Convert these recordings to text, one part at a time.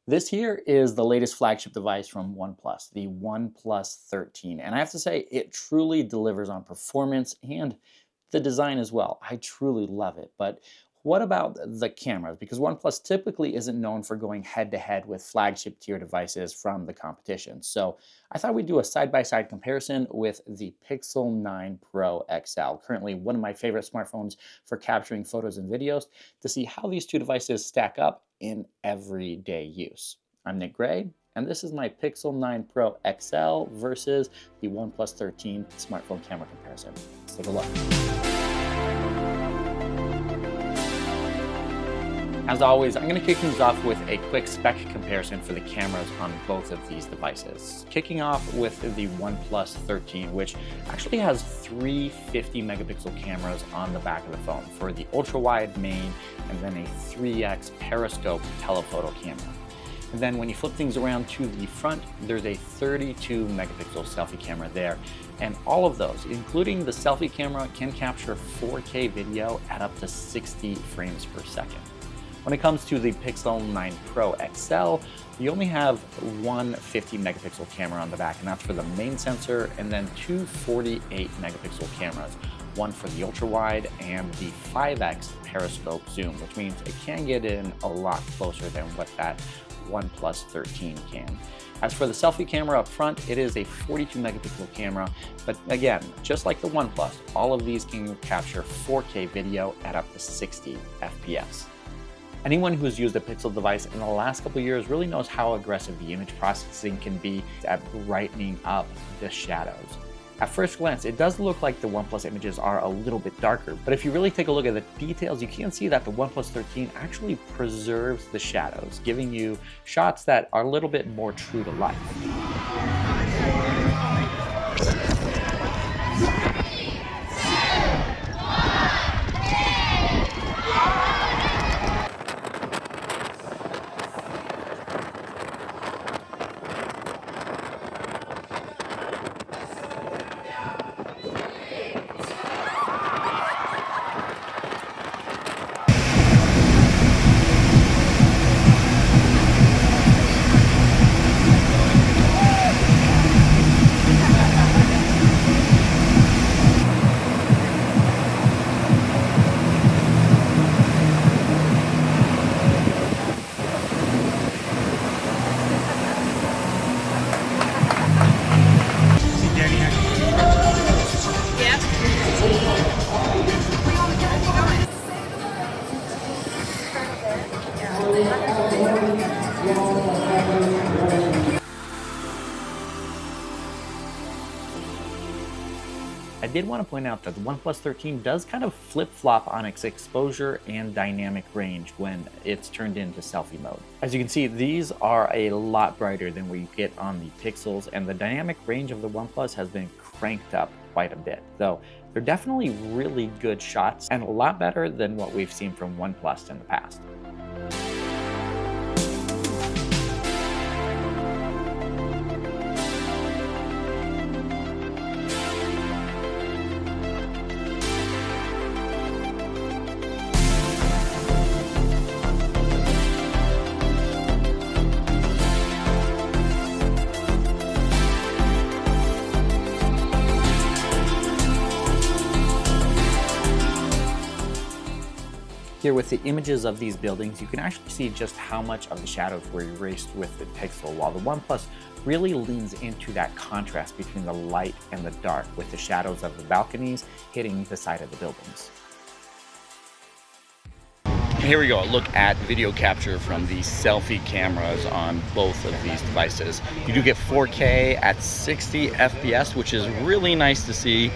This here is the latest flagship device from OnePlus, the OnePlus 13. And I have to say, it truly delivers on performance and the design as well. I truly love it. But what about the cameras? Because OnePlus typically isn't known for going head to head with flagship tier devices from the competition. So I thought we'd do a side-by-side comparison with the Pixel 9 Pro XL, currently one of my favorite smartphones for capturing photos and videos, to see how these two devices stack up in everyday use. I'm Nick Gray, and this is my Pixel 9 Pro XL versus the OnePlus 13 smartphone camera comparison. Let's take a look. As always, I'm going to kick things off with a quick spec comparison for the cameras on both of these devices. Kicking off with the OnePlus 13, which actually has three 50 megapixel cameras on the back of the phone for the ultra-wide main and then a 3x periscope telephoto camera. And then when you flip things around to the front, there's a 32 megapixel selfie camera there. And all of those, including the selfie camera, can capture 4K video at up to 60 frames per second. When it comes to the Pixel 9 Pro XL, you only have one 50 megapixel camera on the back, and that's for the main sensor, and then two 48 megapixel cameras, one for the ultra wide and the 5x periscope zoom, which means it can get in a lot closer than what that OnePlus 13 can. As for the selfie camera up front, it is a 42 megapixel camera, but again, just like the OnePlus, all of these can capture 4K video at up to 60 FPS. Anyone who's used a Pixel device in the last couple of years really knows how aggressive the image processing can be at brightening up the shadows. At first glance, it does look like the OnePlus images are a little bit darker, but if you really take a look at the details, you can see that the OnePlus 13 actually preserves the shadows, giving you shots that are a little bit more true to life. I did want to point out that the OnePlus 13 does kind of flip-flop on its exposure and dynamic range when it's turned into selfie mode. As you can see, these are a lot brighter than we get on the Pixels, and the dynamic range of the OnePlus has been cranked up quite a bit. Though they're definitely really good shots and a lot better than what we've seen from OnePlus in the past. Here with the images of these buildings, you can actually see just how much of the shadows were erased with the Pixel, while the OnePlus really leans into that contrast between the light and the dark, with the shadows of the balconies hitting the side of the buildings. Here we go, a look at video capture from the selfie cameras on both of these devices. You do get 4K at 60 FPS, which is really nice to see.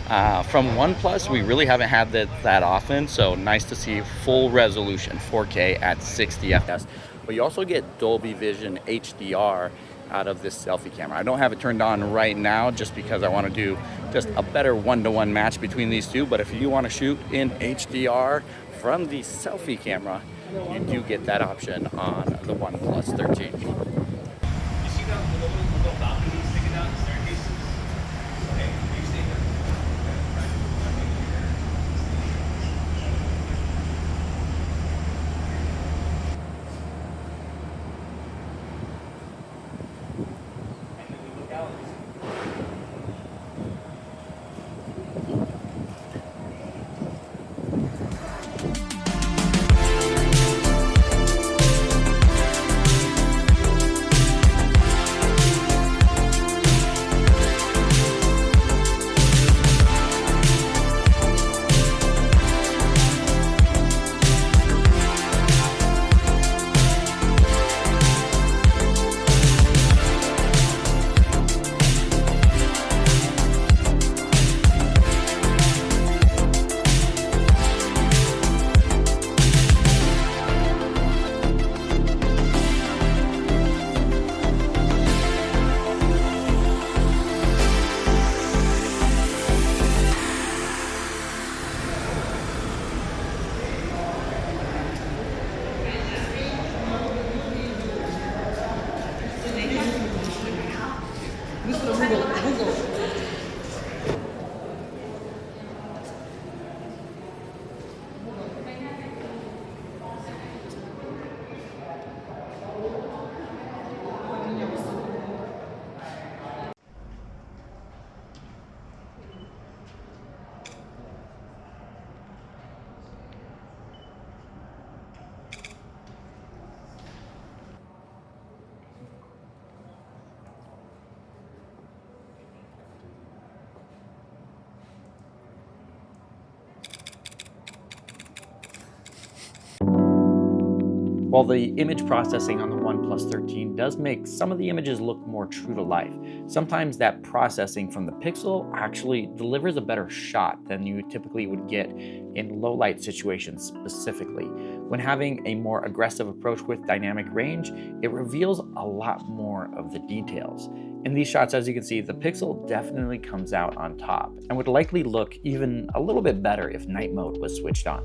From OnePlus, we really haven't had that often, so nice to see full resolution 4K at 60 FPS. But you also get Dolby Vision HDR out of this selfie camera. I don't have it turned on right now just because I want to do just a better one-to-one match between these two, but if you want to shoot in HDR from the selfie camera, you do get that option on the OnePlus 13. You see that little balcony sticking down the staircases? Okay, you stay there. While the image processing on the OnePlus 13 does make some of the images look more true to life, sometimes that processing from the Pixel actually delivers a better shot than you typically would get in low light situations specifically. When having a more aggressive approach with dynamic range, it reveals a lot more of the details. In these shots, as you can see, the Pixel definitely comes out on top and would likely look even a little bit better if night mode was switched on.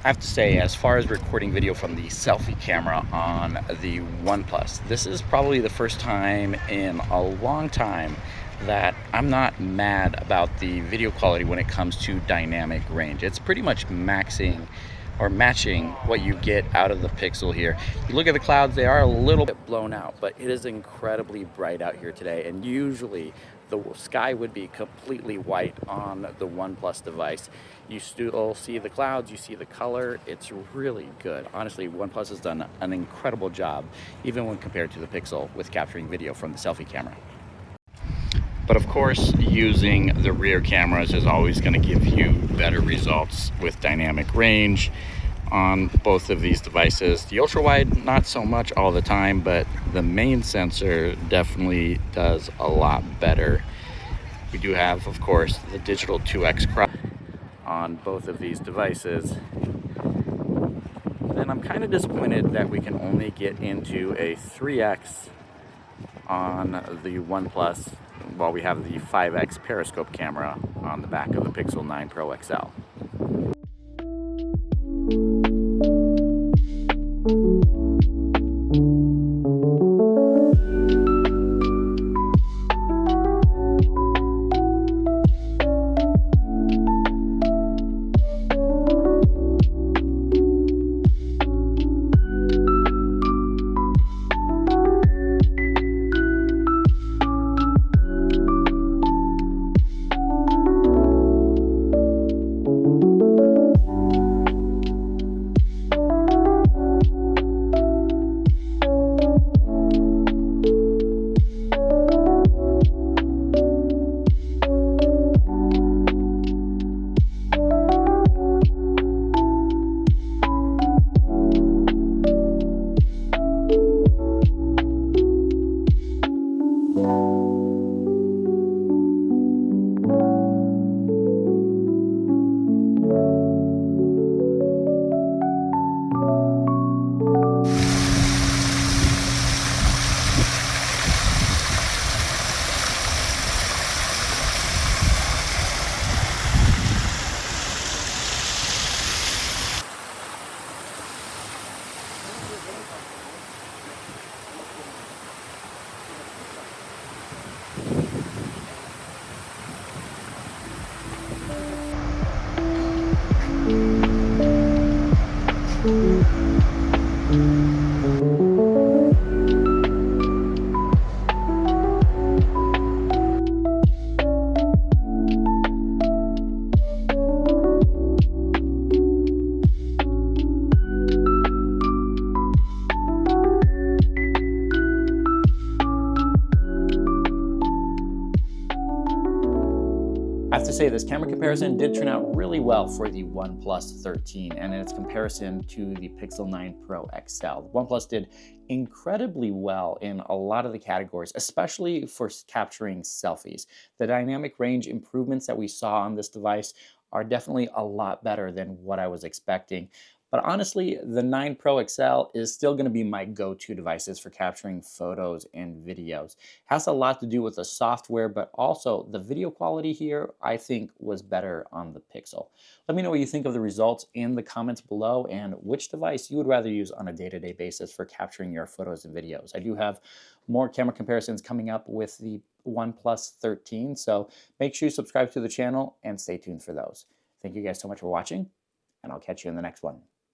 I have to say, as far as recording video from the selfie camera on the OnePlus, this is probably the first time in a long time that I'm not mad about the video quality when it comes to dynamic range. It's pretty much maxing or matching what you get out of the Pixel here. You look at the clouds, they are a little bit blown out, but it is incredibly bright out here today, and usually the sky would be completely white on the OnePlus device. You still see the clouds, you see the color. It's really good. Honestly, OnePlus has done an incredible job, even when compared to the Pixel, with capturing video from the selfie camera. But of course, using the rear cameras is always going to give you better results with dynamic range on both of these devices. The ultra wide, not so much all the time, but the main sensor definitely does a lot better. We do have, of course, the digital 2x crop on both of these devices. And I'm kind of disappointed that we can only get into a 3x on the OnePlus while we have the 5x periscope camera on the back of the Pixel 9 Pro XL. to say this camera comparison did turn out really well for the OnePlus 13 and in its comparison to the Pixel 9 Pro XL. OnePlus did incredibly well in a lot of the categories, especially for capturing selfies. The dynamic range improvements that we saw on this device are definitely a lot better than what I was expecting. But honestly, the 9 Pro XL is still going to be my go-to devices for capturing photos and videos. It has a lot to do with the software, but also the video quality here, I think, was better on the Pixel. Let me know what you think of the results in the comments below and which device you would rather use on a day-to-day basis for capturing your photos and videos. I do have more camera comparisons coming up with the OnePlus 13, so make sure you subscribe to the channel and stay tuned for those. Thank you guys so much for watching, and I'll catch you in the next one.